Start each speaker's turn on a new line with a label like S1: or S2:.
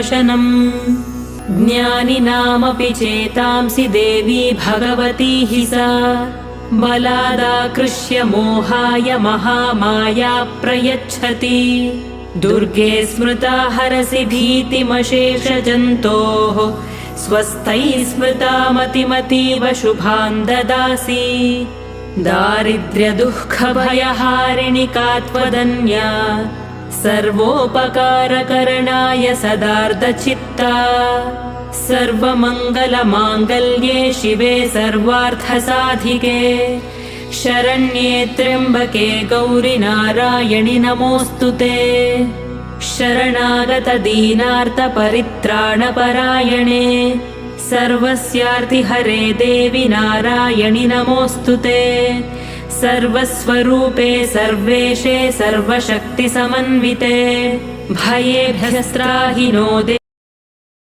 S1: नाशनम् ज्ञानिनामपि चेतांसि देवी भगवती हि सा बलादाकृष्य मोहाय महामाया प्रयच्छति दुर्गे स्मृता हरसि भीतिमशेषजन्तोः स्वस्थैः स्मृता मतिमतीव शुभान् ददासि दारिद्र्यदुःखभयहारिणि का त्वदन्या सर्वोपकारकरणाय सदार्धचित्ता सर्वमङ्गलमाङ्गल्ये शिवे सर्वार्थसाधिके शरण्ये त्र्यम्बके गौरि नारायणि नमोऽस्तु ते शरणागतदीनार्तपरित्राणपरायणे सर्वस्यार्तिहरे देवि नारायणि नमोऽस्तु ते सर्वस्वरूपे सर्वेशे सर्वशक्तिसमन्विते भयेभ्यस्त्राहि नो